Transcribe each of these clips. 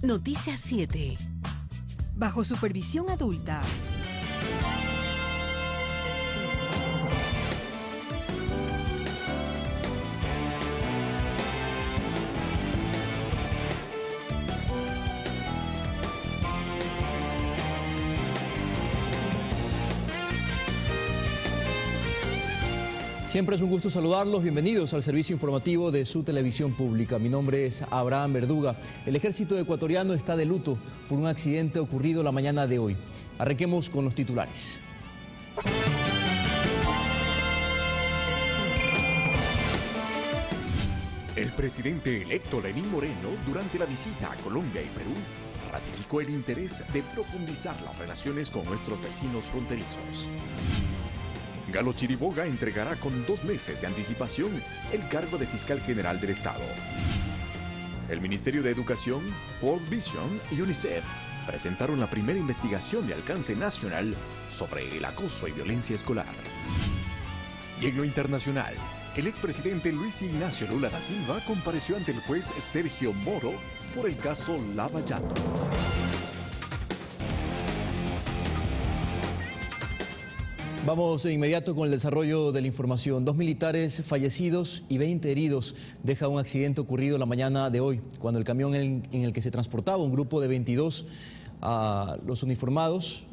Noticias 7. Bajo supervisión adulta. Siempre es un gusto saludarlos, bienvenidos al servicio informativo de su televisión pública. Mi nombre es Abraham Verduga. El ejército ecuatoriano está de luto por un accidente ocurrido la mañana de hoy. Arranquemos con los titulares. El presidente electo Lenín Moreno, durante la visita a Colombia y Perú, ratificó el interés de profundizar las relaciones con nuestros vecinos fronterizos. Galo Chiriboga entregará con 2 meses de anticipación el cargo de fiscal general del Estado. El Ministerio de Educación, World Vision y UNICEF presentaron la primera investigación de alcance nacional sobre el acoso y violencia escolar. Y en lo internacional, el expresidente Luis Ignacio Lula da Silva compareció ante el juez Sergio Moro por el caso Lava Jato. Vamos de inmediato con el desarrollo de la información. 2 militares fallecidos y 20 heridos deja un accidente ocurrido la mañana de hoy, cuando el camión en el que se transportaba un grupo de 22 a los uniformados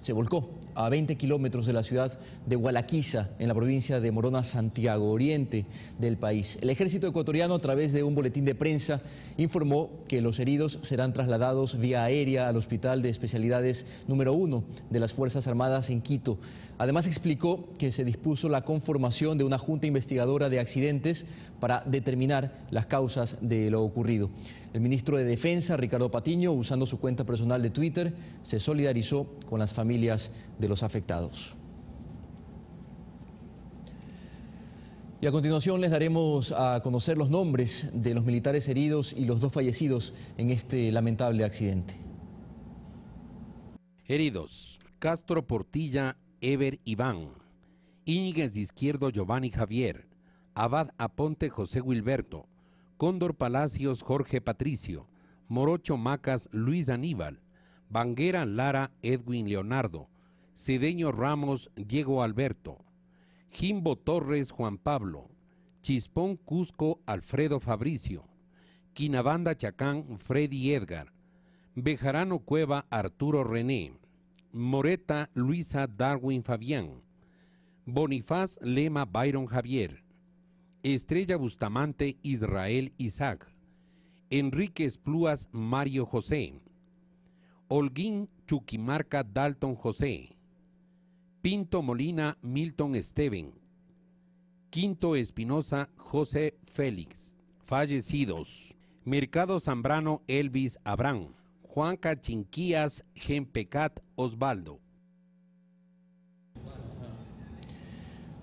se volcó a 20 kilómetros de la ciudad de Gualaquiza, en la provincia de Morona, Santiago, oriente del país. El ejército ecuatoriano, a través de un boletín de prensa, informó que los heridos serán trasladados vía aérea al Hospital de Especialidades número 1 de las Fuerzas Armadas en Quito. Además explicó que se dispuso la conformación de una junta investigadora de accidentes para determinar las causas de lo ocurrido. El ministro de Defensa, Ricardo Patiño, usando su cuenta personal de Twitter, se solidarizó con las familias de los afectados. Y a continuación les daremos a conocer los nombres de los militares heridos y los 2 fallecidos en este lamentable accidente. Heridos: Castro Portilla, Ever Iván; Íñiguez de Izquierdo, Giovanni Javier; Abad Aponte, José Wilberto; Cóndor Palacios, Jorge Patricio; Morocho Macas, Luis Aníbal; Banguera Lara, Edwin Leonardo; Cedeño Ramos, Diego Alberto; Jimbo Torres, Juan Pablo; Chispón Cusco, Alfredo Fabricio; Quinabanda Chacán, Freddy Edgar; Bejarano Cueva, Arturo René; Moreta Luisa Darwin Fabián; Bonifaz Lema Byron Javier; Estrella Bustamante Israel Isaac; Enrique Esplúas Mario José; Holguín Chuquimarca Dalton José; Pinto Molina Milton Esteven; Quinto Espinosa José Félix. Fallecidos: Mercado Zambrano Elvis Abrán; Juanca Chinquías Gempecat Osvaldo.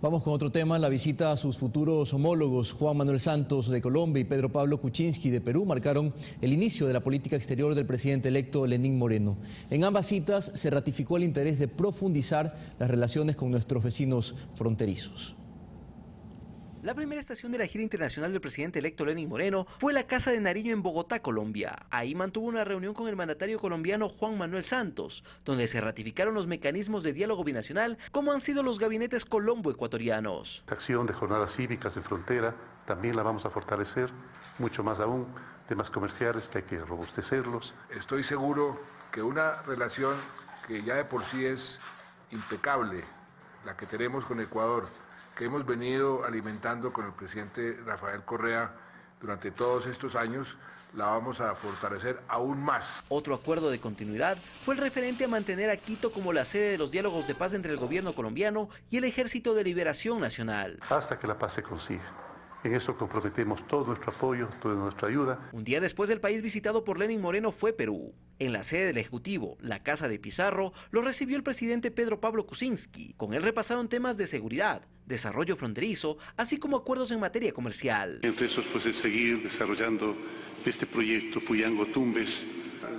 Vamos con otro tema. La visita a sus futuros homólogos, Juan Manuel Santos de Colombia y Pedro Pablo Kuczynski de Perú, marcaron el inicio de la política exterior del presidente electo Lenín Moreno. En ambas citas se ratificó el interés de profundizar las relaciones con nuestros vecinos fronterizos. La primera estación de la gira internacional del presidente electo Lenín Moreno fue la Casa de Nariño en Bogotá, Colombia. Ahí mantuvo una reunión con el mandatario colombiano Juan Manuel Santos, donde se ratificaron los mecanismos de diálogo binacional, como han sido los gabinetes colombo-ecuatorianos. La acción de jornadas cívicas en frontera también la vamos a fortalecer, mucho más aún, temas comerciales que hay que robustecerlos. Estoy seguro que una relación que ya de por sí es impecable, la que tenemos con Ecuador, que hemos venido alimentando con el presidente Rafael Correa durante todos estos años, la vamos a fortalecer aún más. Otro acuerdo de continuidad fue el referente a mantener a Quito como la sede de los diálogos de paz entre el gobierno colombiano y el Ejército de Liberación Nacional. Hasta que la paz se consiga. En eso comprometemos todo nuestro apoyo, toda nuestra ayuda. Un día después del país visitado por Lenín Moreno fue Perú. En la sede del Ejecutivo, la Casa de Pizarro, lo recibió el presidente Pedro Pablo Kuczynski. Con él repasaron temas de seguridad, desarrollo fronterizo, así como acuerdos en materia comercial. Entre esos, pues, es seguir desarrollando este proyecto Puyango-Tumbes.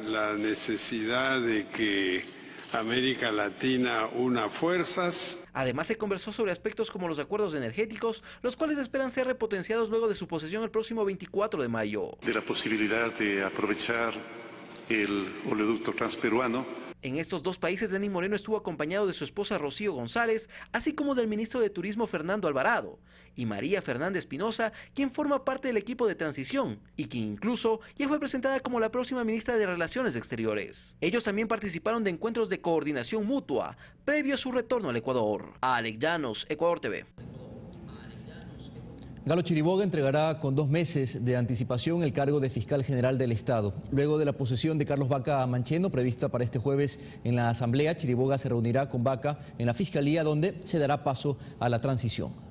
La necesidad de que América Latina una fuerzas. Además se conversó sobre aspectos como los acuerdos energéticos, los cuales esperan ser repotenciados luego de su posesión el próximo 24 de mayo. De la posibilidad de aprovechar el oleoducto transperuano. En estos dos países, Lenín Moreno estuvo acompañado de su esposa Rocío González, así como del ministro de Turismo Fernando Alvarado, y María Fernanda Espinosa, quien forma parte del equipo de transición, y quien incluso ya fue presentada como la próxima ministra de Relaciones Exteriores. Ellos también participaron de encuentros de coordinación mutua, previo a su retorno al Ecuador. Alex Llanos, Ecuador TV. Galo Chiriboga entregará con 2 meses de anticipación el cargo de fiscal general del Estado. Luego de la posesión de Carlos Vaca Mancheno, prevista para este jueves en la Asamblea, Chiriboga se reunirá con Vaca en la Fiscalía, donde se dará paso a la transición.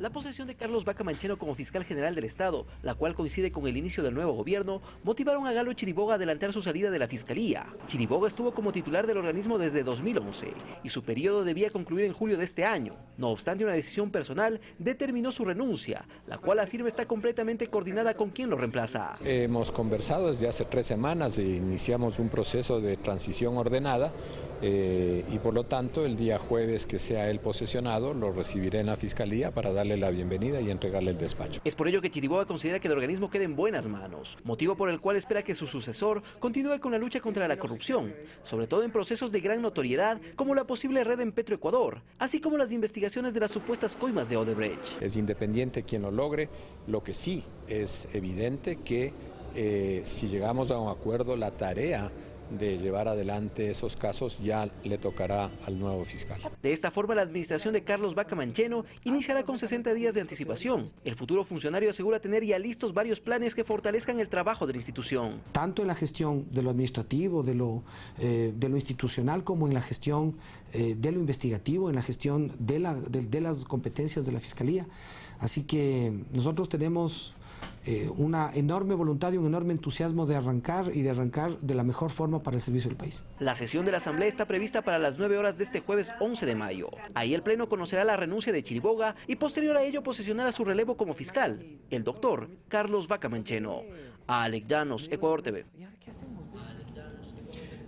La posesión de Carlos Vaca Mancheno como fiscal general del Estado, la cual coincide con el inicio del nuevo gobierno, motivaron a Galo Chiriboga a adelantar su salida de la Fiscalía. Chiriboga estuvo como titular del organismo desde 2011 y su periodo debía concluir en julio de este año. No obstante, una decisión personal determinó su renuncia, la cual afirma está completamente coordinada con quien lo reemplaza. Hemos conversado desde hace 3 semanas e iniciamos un proceso de transición ordenada y por lo tanto el día jueves que sea él posesionado lo recibiré en la Fiscalía para darle la bienvenida y entregarle el despacho. Es por ello que Chiriboga considera que el organismo quede en buenas manos, motivo por el cual espera que su sucesor continúe con la lucha contra la corrupción, sobre todo en procesos de gran notoriedad como la posible red en Petroecuador, así como las investigaciones de las supuestas coimas de Odebrecht. Es independiente quien lo logre, lo que sí es evidente que si llegamos a un acuerdo, la tarea de llevar adelante esos casos ya le tocará al nuevo fiscal. De esta forma, la administración de Carlos Vaca Mancheno iniciará con 60 días de anticipación. El futuro funcionario asegura tener ya listos varios planes que fortalezcan el trabajo de la institución. Tanto en la gestión de lo administrativo, de lo institucional, como en la gestión de lo investigativo, en la gestión de las competencias de la Fiscalía. Así que nosotros tenemos una enorme voluntad y un enorme entusiasmo de arrancar de la mejor forma para el servicio del país. La sesión de la Asamblea está prevista para las 9 horas de este jueves 11 de mayo. Ahí el Pleno conocerá la renuncia de Chiriboga y posterior a ello posesionará su relevo como fiscal, el doctor Carlos Vaca Mancheno. Alex Llanos, Ecuador TV.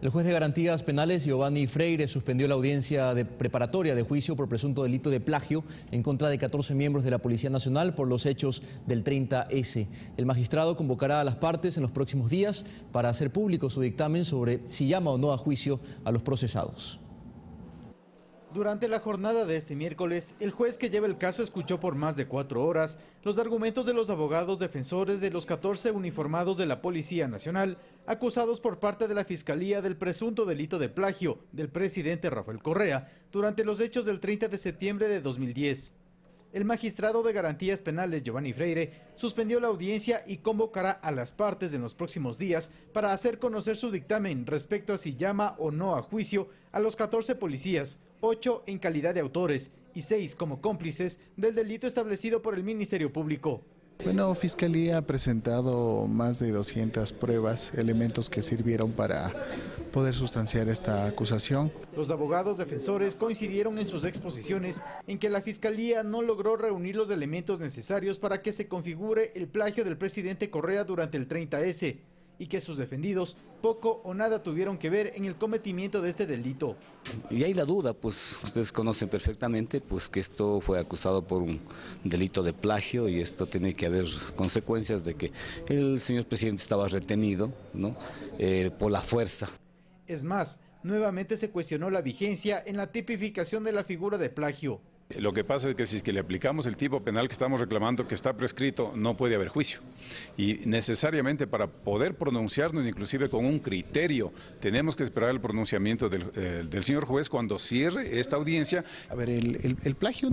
El juez de garantías penales, Giovanni Freire, suspendió la audiencia preparatoria de juicio por presunto delito de plagio en contra de 14 miembros de la Policía Nacional por los hechos del 30S. El magistrado convocará a las partes en los próximos días para hacer público su dictamen sobre si llama o no a juicio a los procesados. Durante la jornada de este miércoles, el juez que lleva el caso escuchó por más de 4 horas los argumentos de los abogados defensores de los 14 uniformados de la Policía Nacional, acusados por parte de la Fiscalía del presunto delito de plagio del presidente Rafael Correa durante los hechos del 30 de septiembre de 2010. El magistrado de garantías penales, Giovanni Freire, suspendió la audiencia y convocará a las partes en los próximos días para hacer conocer su dictamen respecto a si llama o no a juicio a los 14 policías, 8 en calidad de autores y 6 como cómplices del delito establecido por el Ministerio Público. Bueno, Fiscalía ha presentado más de 200 pruebas, elementos que sirvieron para poder sustanciar esta acusación. Los abogados defensores coincidieron en sus exposiciones en que la Fiscalía no logró reunir los elementos necesarios para que se configure el plagio del presidente Correa durante el 30S y que sus defendidos poco o nada tuvieron que ver en el cometimiento de este delito. Y hay la duda, pues ustedes conocen perfectamente pues que esto fue acusado por un delito de plagio y esto tiene que haber consecuencias de que el señor presidente estaba retenido, ¿no? Por la fuerza. Es más, nuevamente se cuestionó la vigencia en la tipificación de la figura de plagio. Lo que pasa es que si es que le aplicamos el tipo penal que estamos reclamando, que está prescrito, no puede haber juicio. Y necesariamente para poder pronunciarnos, inclusive con un criterio, tenemos que esperar el pronunciamiento del señor juez cuando cierre esta audiencia. A ver, el plagio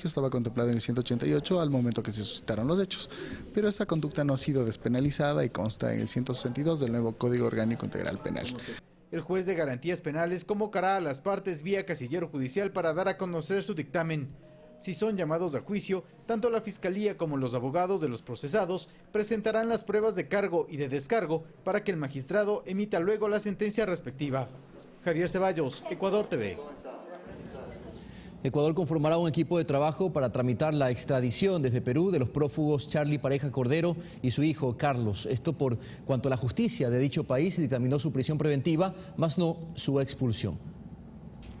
estaba contemplado en el 188 al momento que se suscitaron los hechos, pero esa conducta no ha sido despenalizada y consta en el 162 del nuevo Código Orgánico Integral Penal. El juez de garantías penales convocará a las partes vía casillero judicial para dar a conocer su dictamen. Si son llamados a juicio, tanto la Fiscalía como los abogados de los procesados presentarán las pruebas de cargo y de descargo para que el magistrado emita luego la sentencia respectiva. Javier Ceballos, Ecuador TV. Ecuador conformará un equipo de trabajo para tramitar la extradición desde Perú de los prófugos Charlie Pareja Cordero y su hijo Carlos. Esto por cuanto la justicia de dicho país dictaminó su prisión preventiva, más no su expulsión.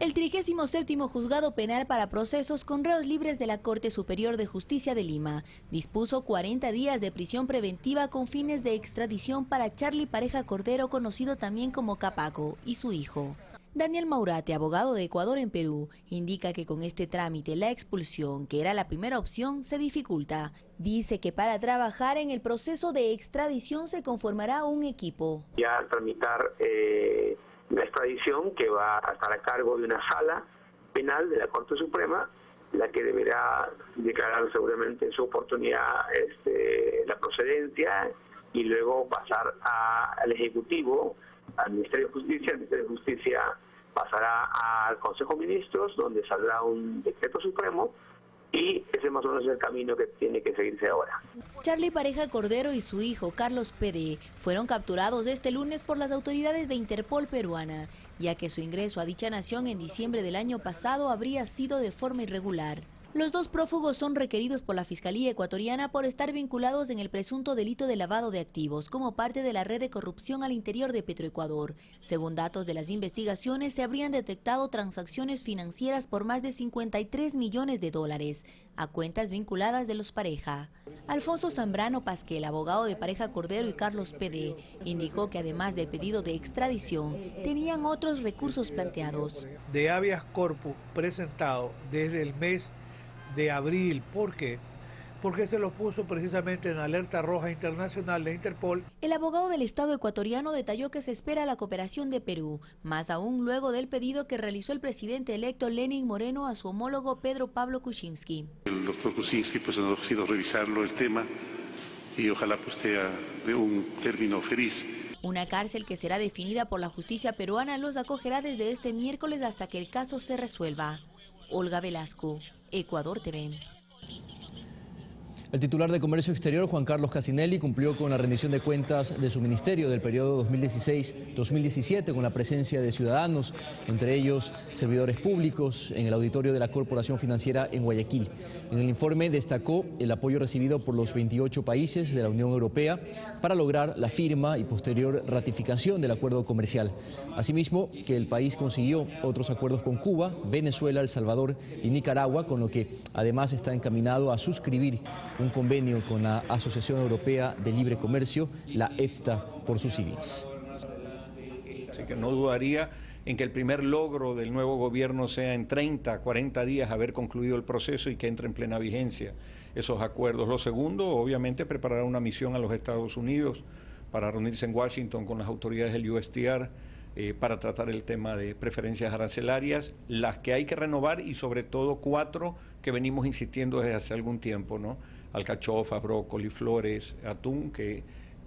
El 37º Juzgado Penal para Procesos con Reos Libres de la Corte Superior de Justicia de Lima dispuso 40 días de prisión preventiva con fines de extradición para Charlie Pareja Cordero, conocido también como Capaco, y su hijo. Daniel Maurate, abogado de Ecuador en Perú, indica que con este trámite la expulsión, que era la primera opción, se dificulta. Dice que para trabajar en el proceso de extradición se conformará un equipo. Ya al tramitar la extradición, que va a estar a cargo de una sala penal de la Corte Suprema, la que deberá declarar seguramente en su oportunidad la procedencia y luego pasar al Ejecutivo, al Ministerio de Justicia. El Ministerio de Justicia pasará al Consejo de Ministros, donde saldrá un decreto supremo, y ese más o menos es el camino que tiene que seguirse ahora. Charlie Pareja Cordero y su hijo, Carlos P.D., fueron capturados este lunes por las autoridades de Interpol peruana, ya que su ingreso a dicha nación en diciembre del año pasado habría sido de forma irregular. Los dos prófugos son requeridos por la Fiscalía ecuatoriana por estar vinculados en el presunto delito de lavado de activos como parte de la red de corrupción al interior de Petroecuador. Según datos de las investigaciones, se habrían detectado transacciones financieras por más de 53 millones de dólares a cuentas vinculadas de los Pareja. Alfonso Zambrano Pasquel, abogado de Pareja Cordero y Carlos P.D., indicó que además del pedido de extradición, tenían otros recursos planteados. De habeas corpus presentado desde el mes de abril. ¿Por qué? Porque se los puso precisamente en alerta roja internacional de Interpol. El abogado del Estado ecuatoriano detalló que se espera la cooperación de Perú, más aún luego del pedido que realizó el presidente electo Lenín Moreno a su homólogo Pedro Pablo Kuczynski. El doctor Kuczynski pues ha ofrecido revisarlo el tema y ojalá pues sea de un término feliz. Una cárcel que será definida por la justicia peruana los acogerá desde este miércoles hasta que el caso se resuelva. Olga Velasco, Ecuador TV. El titular de Comercio Exterior, Juan Carlos Casinelli, cumplió con la rendición de cuentas de su ministerio del periodo 2016-2017 con la presencia de ciudadanos, entre ellos servidores públicos, en el auditorio de la Corporación Financiera en Guayaquil. En el informe destacó el apoyo recibido por los 28 países de la Unión Europea para lograr la firma y posterior ratificación del acuerdo comercial. Asimismo, que el país consiguió otros acuerdos con Cuba, Venezuela, El Salvador y Nicaragua, con lo que además está encaminado a suscribir un convenio con la Asociación Europea de Libre Comercio, la EFTA por sus siglas. Así que no dudaría en que el primer logro del nuevo gobierno sea en 30, 40 días haber concluido el proceso y que entre en plena vigencia esos acuerdos. Lo segundo, obviamente, preparar una misión a los Estados Unidos para reunirse en Washington con las autoridades del USTR para tratar el tema de preferencias arancelarias, las que hay que renovar y sobre todo 4 que venimos insistiendo desde hace algún tiempo, ¿no? Alcachofa, brócoli, flores, atún, que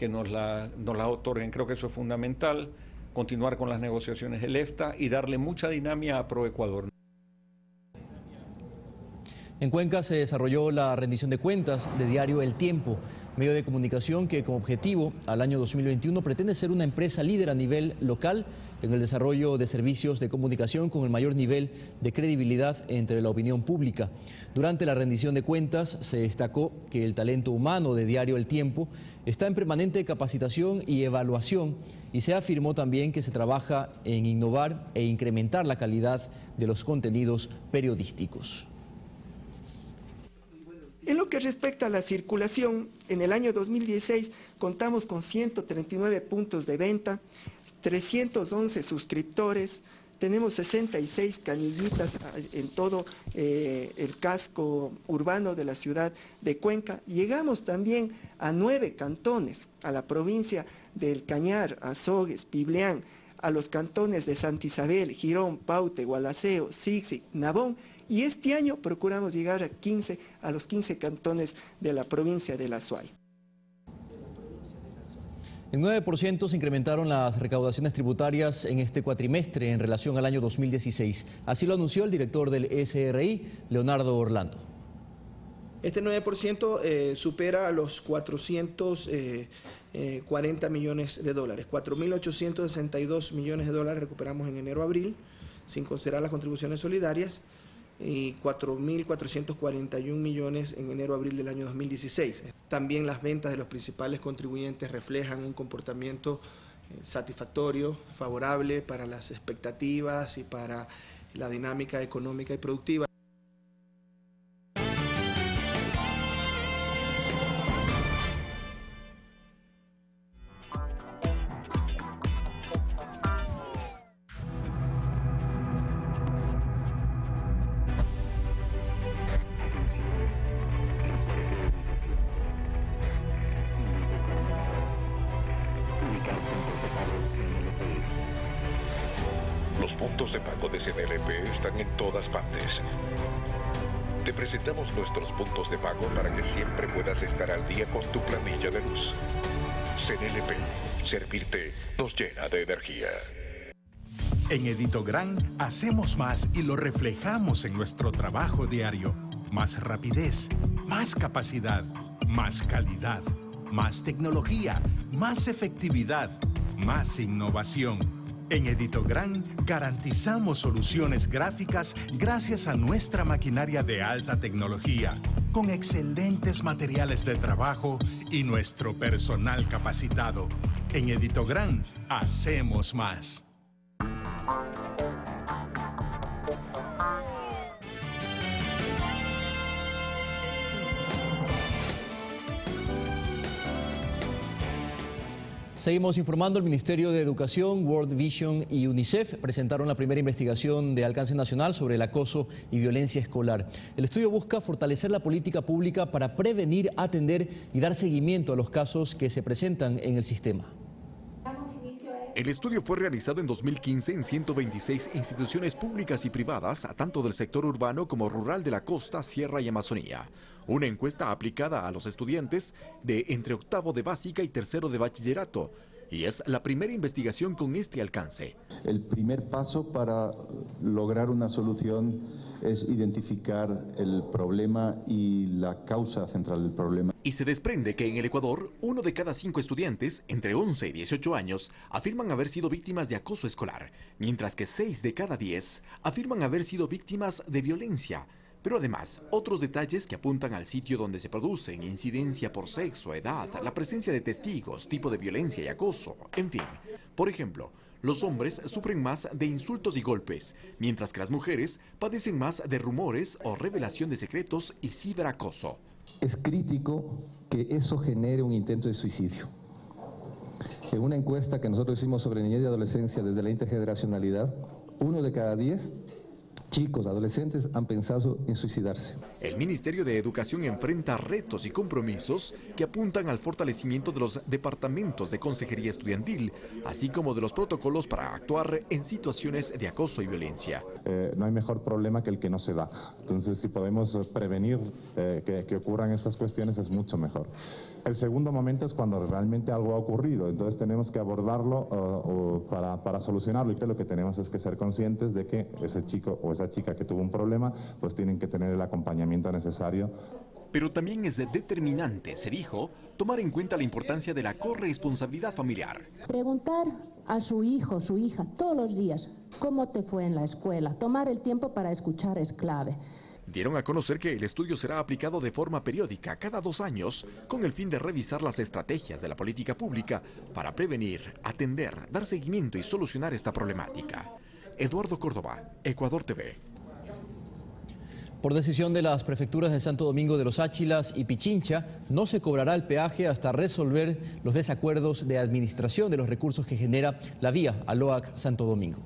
nos la otorguen. Creo que eso es fundamental, continuar con las negociaciones del EFTA y darle mucha dinámica a ProEcuador. En Cuenca se desarrolló la rendición de cuentas de diario El Tiempo, medio de comunicación que como objetivo al año 2021 pretende ser una empresa líder a nivel local en el desarrollo de servicios de comunicación con el mayor nivel de credibilidad entre la opinión pública. Durante la rendición de cuentas se destacó que el talento humano de diario El Tiempo está en permanente capacitación y evaluación y se afirmó también que se trabaja en innovar e incrementar la calidad de los contenidos periodísticos. En lo que respecta a la circulación, en el año 2016 contamos con 139 puntos de venta, 311 suscriptores, tenemos 66 canillitas en todo el casco urbano de la ciudad de Cuenca. Llegamos también a 9 cantones, a la provincia del Cañar, Azogues, Pibleán, a los cantones de Santa Isabel, Girón, Paute, Gualaceo, Sixic, Nabón. Y este año procuramos llegar a los 15 cantones de la provincia de La Suay. En 9% se incrementaron las recaudaciones tributarias en este cuatrimestre en relación al año 2016. Así lo anunció el director del SRI, Leonardo Orlando. Este 9% supera a los 440 millones de dólares. 4.862 millones de dólares recuperamos en enero-abril, sin considerar las contribuciones solidarias, y 4.441 millones en enero-abril del año 2016. También las ventas de los principales contribuyentes reflejan un comportamiento satisfactorio, favorable para las expectativas y para la dinámica económica y productiva. Los puntos de pago de CNLP están en todas partes. Te presentamos nuestros puntos de pago para que siempre puedas estar al día con tu planilla de luz. CNLP, servirte nos llena de energía. En Editogran hacemos más y lo reflejamos en nuestro trabajo diario. Más rapidez, más capacidad, más calidad, más tecnología, más efectividad, más innovación. En Editogran garantizamos soluciones gráficas gracias a nuestra maquinaria de alta tecnología, con excelentes materiales de trabajo y nuestro personal capacitado. En Editogran hacemos más. Seguimos informando. El Ministerio de Educación, World Vision y UNICEF presentaron la primera investigación de alcance nacional sobre el acoso y violencia escolar. El estudio busca fortalecer la política pública para prevenir, atender y dar seguimiento a los casos que se presentan en el sistema. El estudio fue realizado en 2015 en 126 instituciones públicas y privadas, tanto del sector urbano como rural de la costa, sierra y Amazonía. Una encuesta aplicada a los estudiantes de entre octavo de básica y tercero de bachillerato. Y es la primera investigación con este alcance. El primer paso para lograr una solución es identificar el problema y la causa central del problema. Y se desprende que en el Ecuador, 1 de cada 5 estudiantes entre 11 y 18 años afirman haber sido víctimas de acoso escolar, mientras que 6 de cada 10 afirman haber sido víctimas de violencia. Pero además, otros detalles que apuntan al sitio donde se producen, incidencia por sexo, edad, la presencia de testigos, tipo de violencia y acoso, en fin. Por ejemplo, los hombres sufren más de insultos y golpes, mientras que las mujeres padecen más de rumores o revelación de secretos y ciberacoso. Es crítico que eso genere un intento de suicidio. En una encuesta que nosotros hicimos sobre niñez y adolescencia desde la intergeneracionalidad, 1 de cada 10 chicos, adolescentes, han pensado en suicidarse. El Ministerio de Educación enfrenta retos y compromisos que apuntan al fortalecimiento de los departamentos de consejería estudiantil, así como de los protocolos para actuar en situaciones de acoso y violencia. No hay mejor problema que el que no se da. Entonces, si podemos prevenir que ocurran estas cuestiones, es mucho mejor. El segundo momento es cuando realmente algo ha ocurrido. Entonces, tenemos que abordarlo para solucionarlo. Y lo que tenemos es que ser conscientes de que ese chico o esa chica que tuvo un problema, pues tienen que tener el acompañamiento necesario. Pero también es determinante, se dijo, tomar en cuenta la importancia de la corresponsabilidad familiar. Preguntar a su hijo, su hija, todos los días, ¿cómo te fue en la escuela? Tomar el tiempo para escuchar es clave. Dieron a conocer que el estudio será aplicado de forma periódica, cada 2 años, con el fin de revisar las estrategias de la política pública para prevenir, atender, dar seguimiento y solucionar esta problemática. Eduardo Córdoba, Ecuador TV. Por decisión de las prefecturas de Santo Domingo de los Áchilas y Pichincha, no se cobrará el peaje hasta resolver los desacuerdos de administración de los recursos que genera la vía Aloac Santo Domingo.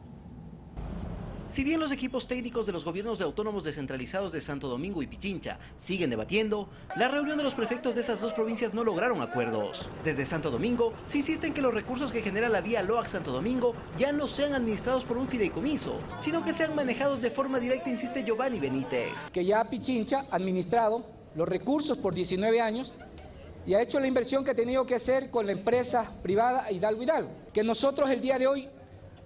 Si bien los equipos técnicos de los gobiernos de autónomos descentralizados de Santo Domingo y Pichincha siguen debatiendo, la reunión de los prefectos de esas dos provincias no lograron acuerdos. Desde Santo Domingo se insiste en que los recursos que genera la vía Aloac Santo Domingo ya no sean administrados por un fideicomiso, sino que sean manejados de forma directa, insiste Giovanni Benítez. Que ya Pichincha ha administrado los recursos por 19 años y ha hecho la inversión que ha tenido que hacer con la empresa privada Hidalgo Hidalgo, que nosotros el día de hoy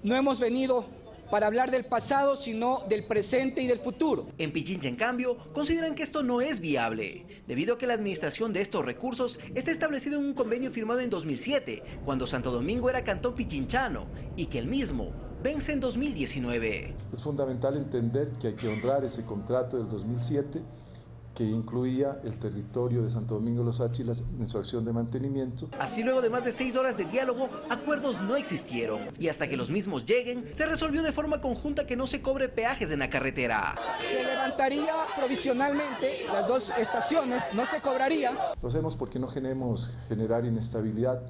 no hemos venido para hablar del pasado, sino del presente y del futuro. En Pichincha, en cambio, consideran que esto no es viable, debido a que la administración de estos recursos está establecido en un convenio firmado en 2007, cuando Santo Domingo era cantón pichinchano, y que el mismo vence en 2019. Es fundamental entender que hay que honrar ese contrato del 2007 que incluía el territorio de Santo Domingo Los Áchilas en su acción de mantenimiento. Así, luego de más de 6 horas de diálogo, acuerdos no existieron. Y hasta que los mismos lleguen, se resolvió de forma conjunta que no se cobre peajes en la carretera. Se levantaría provisionalmente las 2 estaciones, no se cobraría. Lo hacemos porque no queremos generar inestabilidad,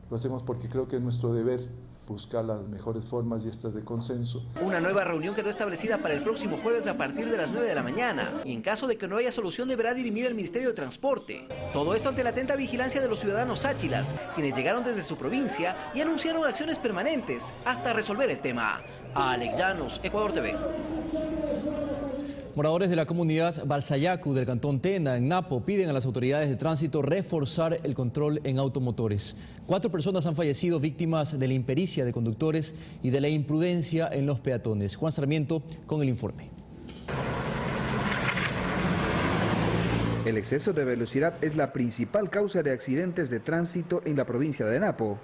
lo hacemos porque creo que es nuestro deber buscar las mejores formas y estas de consenso. Una nueva reunión quedó establecida para el próximo jueves a partir de las 9 de la mañana y en caso de que no haya solución deberá dirimir el Ministerio de Transporte. Todo esto ante la atenta vigilancia de los ciudadanos áchilas, quienes llegaron desde su provincia y anunciaron acciones permanentes hasta resolver el tema. Alex Llanos, Ecuador TV. Moradores de la comunidad Balsayacu del cantón Tena, en Napo, piden a las autoridades de tránsito reforzar el control en automotores. 4 personas han fallecido víctimas de la impericia de conductores y de la imprudencia en los peatones. Juan Sarmiento con el informe. El exceso de velocidad es la principal causa de accidentes de tránsito en la provincia de Napo.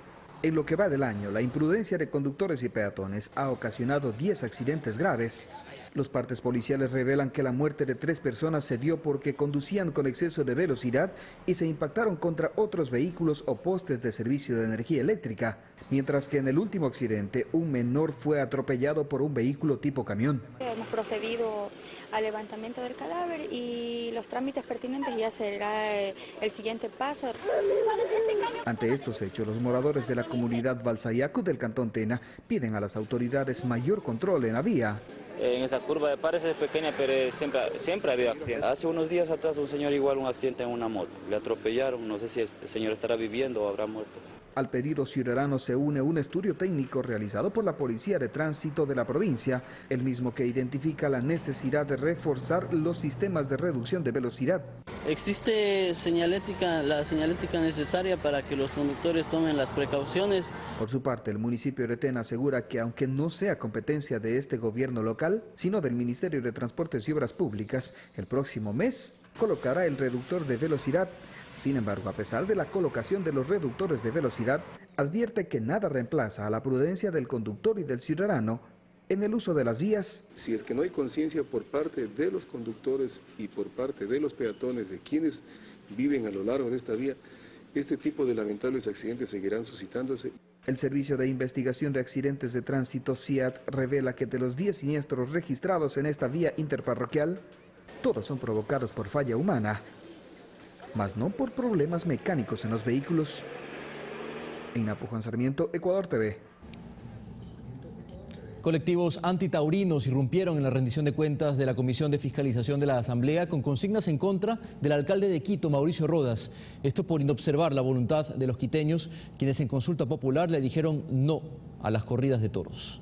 En lo que va del año, la imprudencia de conductores y peatones ha ocasionado 10 accidentes graves. Los partes policiales revelan que la muerte de 3 personas se dio porque conducían con exceso de velocidad y se impactaron contra otros vehículos o postes de servicio de energía eléctrica, mientras que en el último accidente un menor fue atropellado por un vehículo tipo camión. Hemos procedido al levantamiento del cadáver y los trámites pertinentes ya será el siguiente paso. Ante estos hechos, los moradores de la comunidad Balsayacu del cantón Tena piden a las autoridades mayor control en la vía. En esa curva de pares es pequeña, pero siempre ha habido accidentes. Hace unos días atrás un señor igual un accidente en una moto. Le atropellaron, no sé si el señor estará viviendo o habrá muerto. Al pedido ciudadano se une un estudio técnico realizado por la Policía de Tránsito de la provincia, el mismo que identifica la necesidad de reforzar los sistemas de reducción de velocidad. Existe la señalética necesaria para que los conductores tomen las precauciones. Por su parte, el municipio de Tena asegura que aunque no sea competencia de este gobierno local, sino del Ministerio de Transportes y Obras Públicas, el próximo mes colocará el reductor de velocidad. Sin embargo, a pesar de la colocación de los reductores de velocidad, advierte que nada reemplaza a la prudencia del conductor y del ciudadano en el uso de las vías. Si es que no hay conciencia por parte de los conductores y por parte de los peatones, de quienes viven a lo largo de esta vía, este tipo de lamentables accidentes seguirán suscitándose. El Servicio de Investigación de Accidentes de Tránsito, SIAT, revela que de los 10 siniestros registrados en esta vía interparroquial, todos son provocados por falla humana, mas no por problemas mecánicos en los vehículos. En Napo, Juan Sarmiento, Ecuador TV. Colectivos antitaurinos irrumpieron en la rendición de cuentas de la Comisión de Fiscalización de la Asamblea con consignas en contra del alcalde de Quito, Mauricio Rodas. Esto por inobservar la voluntad de los quiteños, quienes en consulta popular le dijeron no a las corridas de toros.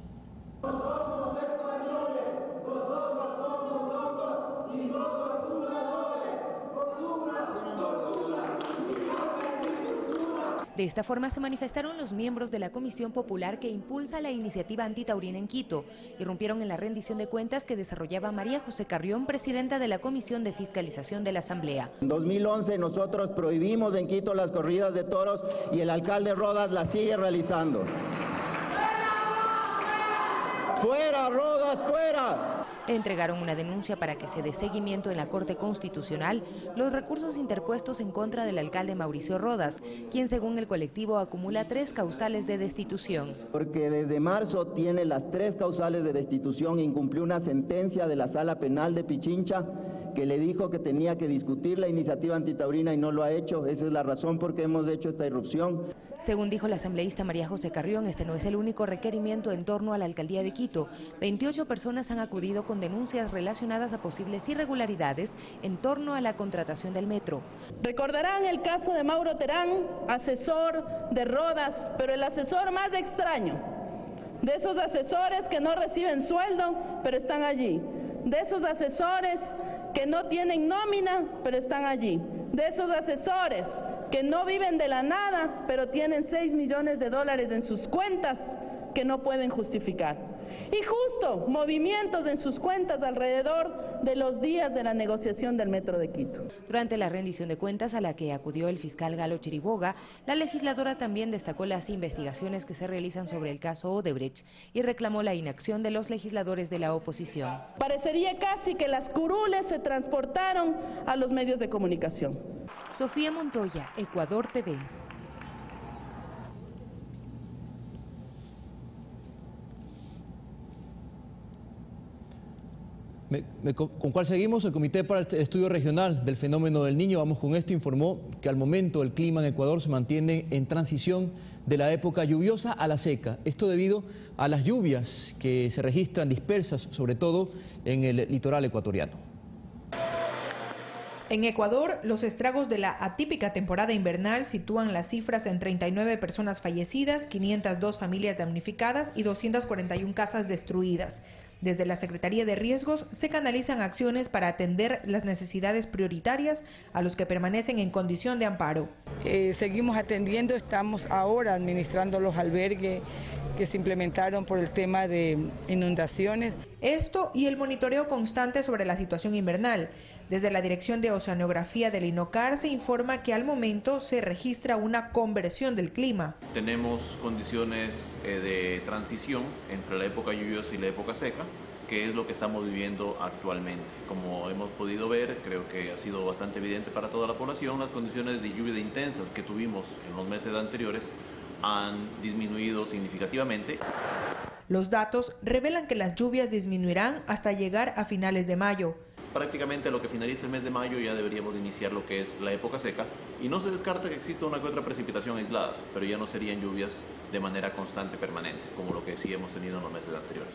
De esta forma se manifestaron los miembros de la Comisión Popular que impulsa la iniciativa antitaurina en Quito. Irrumpieron en la rendición de cuentas que desarrollaba María José Carrión, presidenta de la Comisión de Fiscalización de la Asamblea. En 2011 nosotros prohibimos en Quito las corridas de toros y el alcalde Rodas las sigue realizando. ¡Fuera, Rodas, fuera! Entregaron una denuncia para que se dé seguimiento en la Corte Constitucional los recursos interpuestos en contra del alcalde Mauricio Rodas, quien según el colectivo acumula 3 causales de destitución. Porque desde marzo tiene las 3 causales de destitución, incumplió una sentencia de la Sala Penal de Pichincha que le dijo que tenía que discutir la iniciativa antitaurina y no lo ha hecho. Esa es la razón por qué hemos hecho esta irrupción. Según dijo la asambleísta María José Carrión, este no es el único requerimiento en torno a la alcaldía de Quito. 28 personas han acudido con denuncias relacionadas a posibles irregularidades en torno a la contratación del metro. Recordarán el caso de Mauro Terán, asesor de Rodas, pero el asesor más extraño, de esos asesores que no reciben sueldo, pero están allí, de esos asesores que no tienen nómina, pero están allí, de esos asesores que no viven de la nada, pero tienen $6 millones en sus cuentas, que no pueden justificar. Y justo movimientos en sus cuentas alrededor de los días de la negociación del Metro de Quito. Durante la rendición de cuentas a la que acudió el fiscal Galo Chiriboga, la legisladora también destacó las investigaciones que se realizan sobre el caso Odebrecht y reclamó la inacción de los legisladores de la oposición. Parecería casi que las curules se transportaron a los medios de comunicación. Sofía Montoya, Ecuador TV. ¿Con cuál seguimos? El Comité para el Estudio Regional del Fenómeno del Niño, vamos con esto, informó que al momento el clima en Ecuador se mantiene en transición de la época lluviosa a la seca. Esto debido a las lluvias que se registran dispersas, sobre todo en el litoral ecuatoriano. En Ecuador, los estragos de la atípica temporada invernal sitúan las cifras en 39 personas fallecidas, 502 familias damnificadas y 241 casas destruidas. Desde la Secretaría de Riesgos se canalizan acciones para atender las necesidades prioritarias a los que permanecen en condición de amparo. Seguimos atendiendo, estamos ahora administrando los albergues que se implementaron por el tema de inundaciones. Esto y el monitoreo constante sobre la situación invernal. Desde la Dirección de Oceanografía del INOCAR se informa que al momento se registra una conversión del clima. Tenemos condiciones de transición entre la época lluviosa y la época seca, que es lo que estamos viviendo actualmente. Como hemos podido ver, creo que ha sido bastante evidente para toda la población, las condiciones de lluvia intensas que tuvimos en los meses anteriores han disminuido significativamente. Los datos revelan que las lluvias disminuirán hasta llegar a finales de mayo. Prácticamente a lo que finalice el mes de mayo ya deberíamos de iniciar lo que es la época seca y no se descarta que exista una que otra precipitación aislada, pero ya no serían lluvias de manera constante, permanente, como lo que sí hemos tenido en los meses anteriores.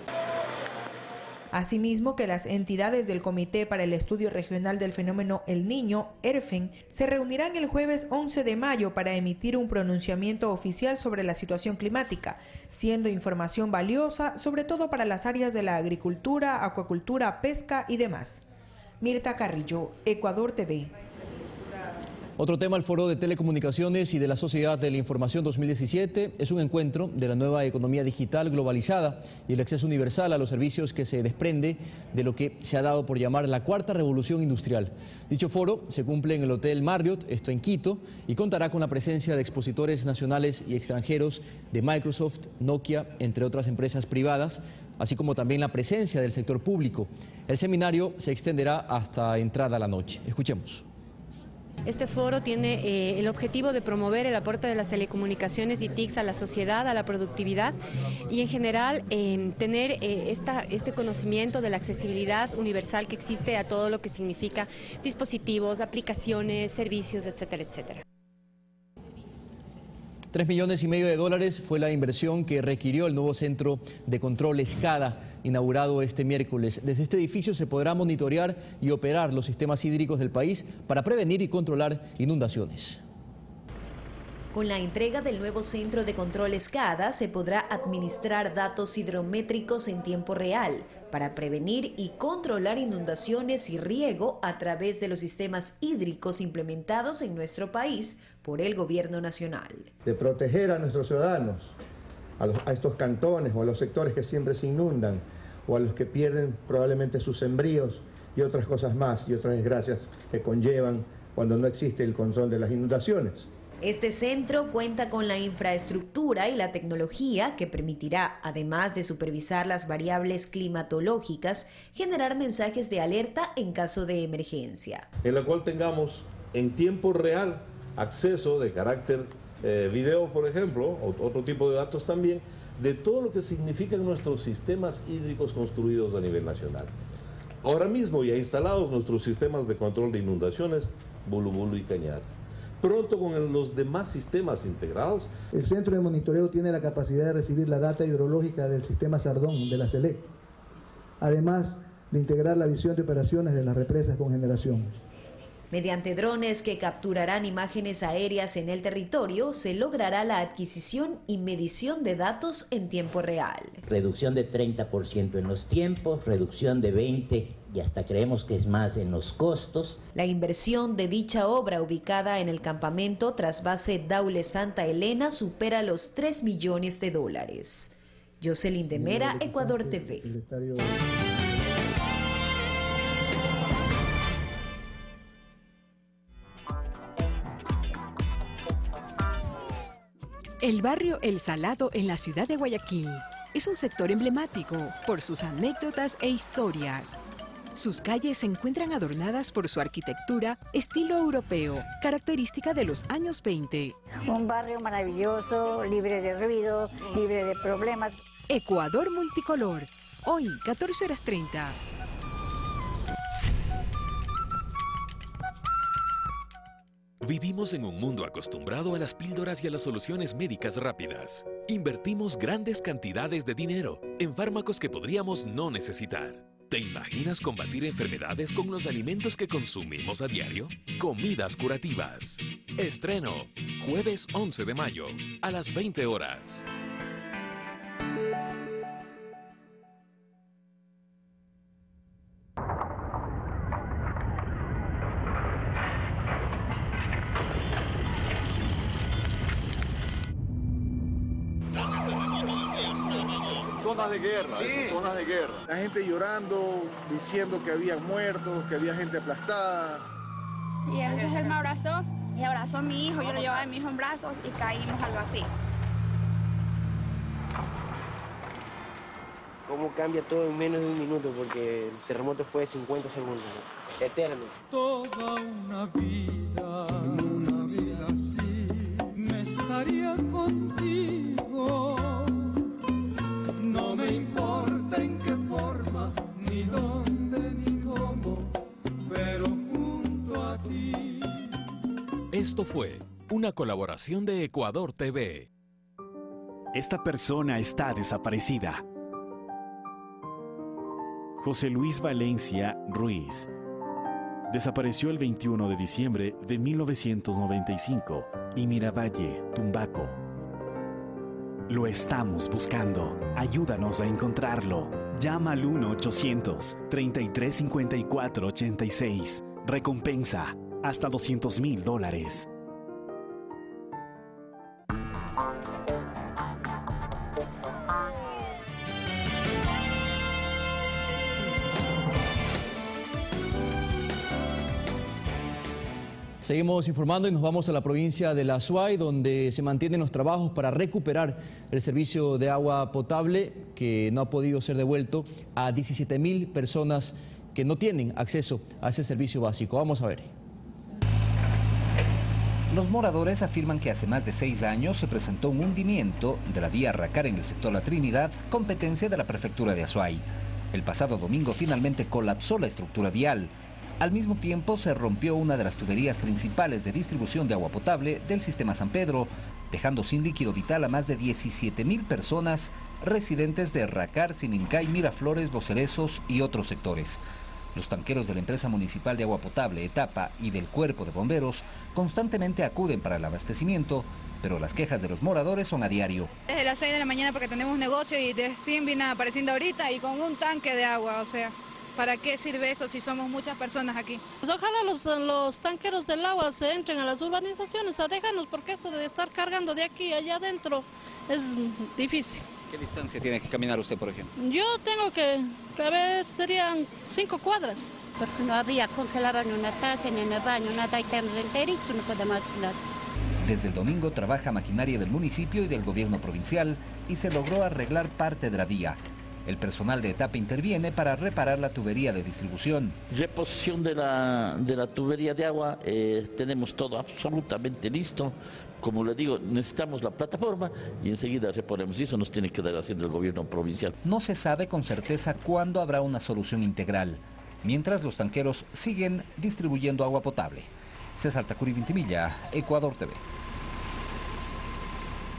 Asimismo, que las entidades del Comité para el Estudio Regional del Fenómeno El Niño, ERFEN, se reunirán el jueves 11 de mayo para emitir un pronunciamiento oficial sobre la situación climática, siendo información valiosa sobre todo para las áreas de la agricultura, acuacultura, pesca y demás. Mirta Carrillo, Ecuador TV. Otro tema, el Foro de Telecomunicaciones y de la Sociedad de la Información 2017, es un encuentro de la nueva economía digital globalizada y el acceso universal a los servicios que se desprende de lo que se ha dado por llamar la cuarta revolución industrial. Dicho foro se cumple en el Hotel Marriott, esto en Quito, y contará con la presencia de expositores nacionales y extranjeros de Microsoft, Nokia, entre otras empresas privadas, así como también la presencia del sector público. El seminario se extenderá hasta entrada la noche. Escuchemos. Este foro tiene el objetivo de promover el aporte de las telecomunicaciones y TICs a la sociedad, a la productividad y en general tener este conocimiento de la accesibilidad universal que existe a todo lo que significa dispositivos, aplicaciones, servicios, etcétera, etcétera. $3,5 millones fue la inversión que requirió el nuevo centro de control SCADA, inaugurado este miércoles. Desde este edificio se podrá monitorear y operar los sistemas hídricos del país para prevenir y controlar inundaciones. Con la entrega del nuevo centro de control SCADA se podrá administrar datos hidrométricos en tiempo real para prevenir y controlar inundaciones y riego a través de los sistemas hídricos implementados en nuestro país por el Gobierno Nacional. De proteger a nuestros ciudadanos, a estos cantones o a los sectores que siempre se inundan o a los que pierden probablemente sus sembríos y otras cosas más y otras desgracias que conllevan cuando no existe el control de las inundaciones. Este centro cuenta con la infraestructura y la tecnología que permitirá, además de supervisar las variables climatológicas, generar mensajes de alerta en caso de emergencia. En la cual tengamos en tiempo real acceso de carácter video, por ejemplo, o otro tipo de datos también, de todo lo que significan nuestros sistemas hídricos construidos a nivel nacional. Ahora mismo ya instalados nuestros sistemas de control de inundaciones, Bulubulu y Cañar. Pronto con los demás sistemas integrados. El centro de monitoreo tiene la capacidad de recibir la data hidrológica del sistema Sardón de la SELEC, además de integrar la visión de operaciones de las represas con generación. Mediante drones que capturarán imágenes aéreas en el territorio, se logrará la adquisición y medición de datos en tiempo real. Reducción de 30% en los tiempos, reducción de 20% y hasta creemos que es más en los costos. La inversión de dicha obra, ubicada en el campamento Trasvase Daule Santa Elena, supera los $3 millones. Jocelyn de Mera, Ecuador TV. El barrio El Salado en la ciudad de Guayaquil es un sector emblemático por sus anécdotas e historias. Sus calles se encuentran adornadas por su arquitectura estilo europeo, característica de los años 20. Un barrio maravilloso, libre de ruido, libre de problemas. Ecuador multicolor, hoy 14:30. Vivimos en un mundo acostumbrado a las píldoras y a las soluciones médicas rápidas. Invertimos grandes cantidades de dinero en fármacos que podríamos no necesitar. ¿Te imaginas combatir enfermedades con los alimentos que consumimos a diario? Comidas curativas. Estreno, jueves 11 de mayo, a las 20 horas. Zonas de guerra, sí. Zonas de guerra. La gente llorando, diciendo que había muertos, que había gente aplastada. Y entonces él me abrazó y abrazó a mi hijo, yo lo llevaba a mi hijo en brazos y caímos algo así. Cómo cambia todo en menos de un minuto, porque el terremoto fue de 50 segundos, eterno. Toda una vida así, me estaría contigo. No me importa en qué forma, ni dónde, ni cómo, pero junto a ti. Esto fue una colaboración de Ecuador TV. Esta persona está desaparecida. José Luis Valencia Ruiz desapareció el 21 de diciembre de 1995 en Miravalle, Tumbaco. Lo estamos buscando. Ayúdanos a encontrarlo. Llama al 1-800-3354-86. Recompensa hasta $200,000. Seguimos informando y nos vamos a la provincia de La Azuay, donde se mantienen los trabajos para recuperar el servicio de agua potable que no ha podido ser devuelto a 17.000 personas que no tienen acceso a ese servicio básico. Vamos a ver. Los moradores afirman que hace más de 6 años se presentó un hundimiento de la vía Racar en el sector La Trinidad, competencia de la prefectura de Azuay. El pasado domingo finalmente colapsó la estructura vial. Al mismo tiempo se rompió una de las tuberías principales de distribución de agua potable del sistema San Pedro, dejando sin líquido vital a más de 17.000 personas residentes de Racar, Sinincay, Miraflores, Los Cerezos y otros sectores. Los tanqueros de la empresa municipal de agua potable Etapa y del cuerpo de bomberos constantemente acuden para el abastecimiento, pero las quejas de los moradores son a diario. Desde las 6 de la mañana porque tenemos un negocio y recién viene apareciendo ahorita y con un tanque de agua, o sea, ¿para qué sirve eso si somos muchas personas aquí? Pues ojalá los tanqueros del agua se entren a las urbanizaciones a dejarnos, porque esto de estar cargando de aquí a allá adentro es difícil. ¿Qué distancia tiene que caminar usted, por ejemplo? Yo tengo que a veces serían 5 cuadras. Porque no había con que lavar ni una taza, ni en el baño, nada, y enterito, no podemos hablar. Desde el domingo trabaja maquinaria del municipio y del gobierno provincial y se logró arreglar parte de la vía. El personal de Etapa interviene para reparar la tubería de distribución. Reposición de la tubería de agua, tenemos todo absolutamente listo. Como le digo, necesitamos la plataforma y enseguida reponemos. Y eso nos tiene que dar haciendo el gobierno provincial. No se sabe con certeza cuándo habrá una solución integral, mientras los tanqueros siguen distribuyendo agua potable. César Tacuri Vintimilla, Ecuador TV.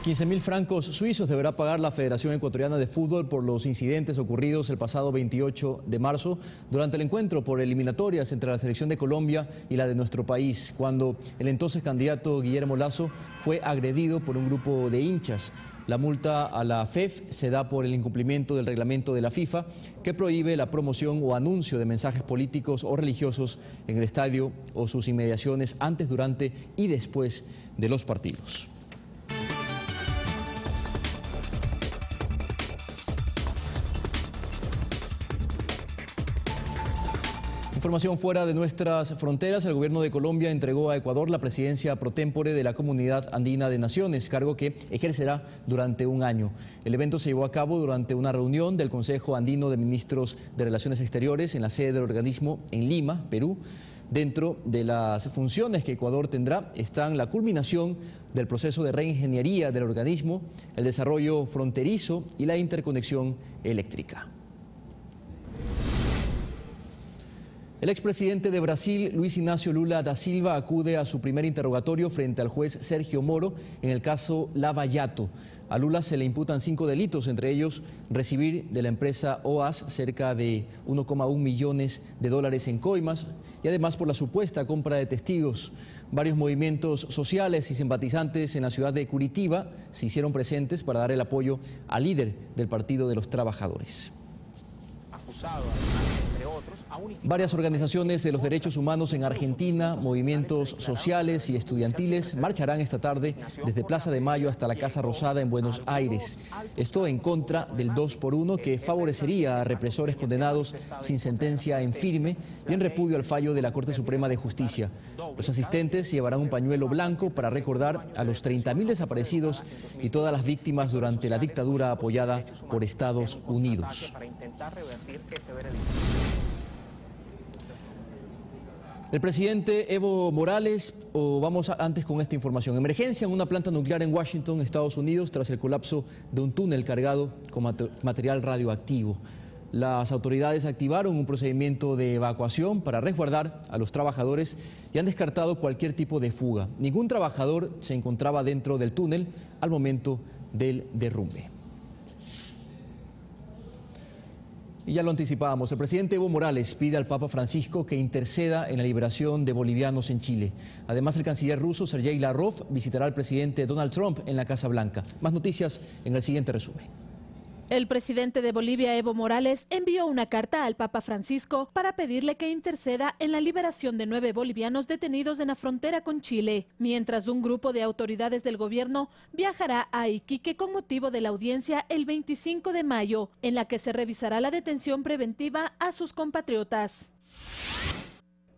15.000 francos suizos deberá pagar la Federación Ecuatoriana de Fútbol por los incidentes ocurridos el pasado 28 de marzo durante el encuentro por eliminatorias entre la selección de Colombia y la de nuestro país, cuando el entonces candidato Guillermo Lasso fue agredido por un grupo de hinchas. La multa a la FEF se da por el incumplimiento del reglamento de la FIFA, que prohíbe la promoción o anuncio de mensajes políticos o religiosos en el estadio o sus inmediaciones antes, durante y después de los partidos. Información fuera de nuestras fronteras. El gobierno de Colombia entregó a Ecuador la presidencia pro tempore de la Comunidad Andina de Naciones, cargo que ejercerá durante un año. El evento se llevó a cabo durante una reunión del Consejo Andino de Ministros de Relaciones Exteriores en la sede del organismo en Lima, Perú. Dentro de las funciones que Ecuador tendrá están la culminación del proceso de reingeniería del organismo, el desarrollo fronterizo y la interconexión eléctrica. El expresidente de Brasil, Luis Ignacio Lula da Silva, acude a su primer interrogatorio frente al juez Sergio Moro en el caso Lava Jato. A Lula se le imputan 5 delitos, entre ellos recibir de la empresa OAS cerca de 1,1 millones de dólares en coimas y además por la supuesta compra de testigos. Varios movimientos sociales y simpatizantes en la ciudad de Curitiba se hicieron presentes para dar el apoyo al líder del Partido de los Trabajadores. Varias organizaciones de los derechos humanos en Argentina, movimientos sociales y estudiantiles marcharán esta tarde desde Plaza de Mayo hasta la Casa Rosada en Buenos Aires. Esto en contra del 2x1 que favorecería a represores condenados sin sentencia en firme y en repudio al fallo de la Corte Suprema de Justicia. Los asistentes llevarán un pañuelo blanco para recordar a los 30.000 desaparecidos y todas las víctimas durante la dictadura apoyada por Estados Unidos. El presidente Evo Morales, vamos antes con esta información. Emergencia en una planta nuclear en Washington, Estados Unidos, tras el colapso de un túnel cargado con material radioactivo. Las autoridades activaron un procedimiento de evacuación para resguardar a los trabajadores y han descartado cualquier tipo de fuga. Ningún trabajador se encontraba dentro del túnel al momento del derrumbe. Y ya lo anticipábamos, el presidente Evo Morales pide al Papa Francisco que interceda en la liberación de bolivianos en Chile. Además, el canciller ruso Sergei Lavrov visitará al presidente Donald Trump en la Casa Blanca. Más noticias en el siguiente resumen. El presidente de Bolivia, Evo Morales, envió una carta al Papa Francisco para pedirle que interceda en la liberación de 9 bolivianos detenidos en la frontera con Chile, mientras un grupo de autoridades del gobierno viajará a Iquique con motivo de la audiencia el 25 de mayo, en la que se revisará la detención preventiva a sus compatriotas.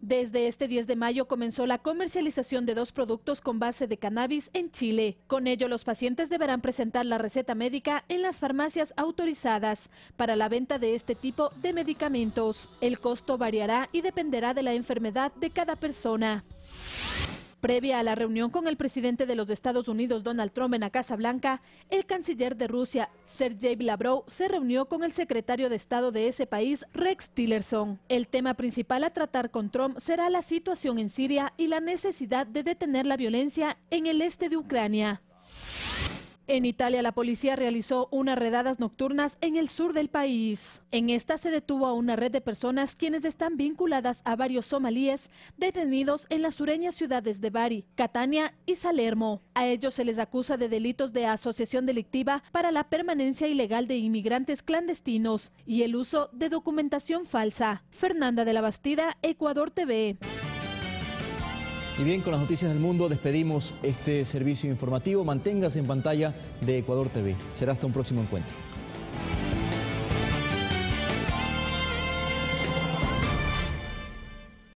Desde este 10 de mayo comenzó la comercialización de 2 productos con base de cannabis en Chile. Con ello, los pacientes deberán presentar la receta médica en las farmacias autorizadas para la venta de este tipo de medicamentos. El costo variará y dependerá de la enfermedad de cada persona. Previa a la reunión con el presidente de los Estados Unidos, Donald Trump, en la Casa Blanca, el canciller de Rusia, Sergei Lavrov, se reunió con el secretario de Estado de ese país, Rex Tillerson. El tema principal a tratar con Trump será la situación en Siria y la necesidad de detener la violencia en el este de Ucrania. En Italia, la policía realizó unas redadas nocturnas en el sur del país. En esta se detuvo a una red de personas quienes están vinculadas a varios somalíes detenidos en las sureñas ciudades de Bari, Catania y Salermo. A ellos se les acusa de delitos de asociación delictiva para la permanencia ilegal de inmigrantes clandestinos y el uso de documentación falsa. Fernanda de la Bastida, Ecuador TV. Y bien, con las noticias del mundo despedimos este servicio informativo. Manténgase en pantalla de Ecuador TV. Será hasta un próximo encuentro.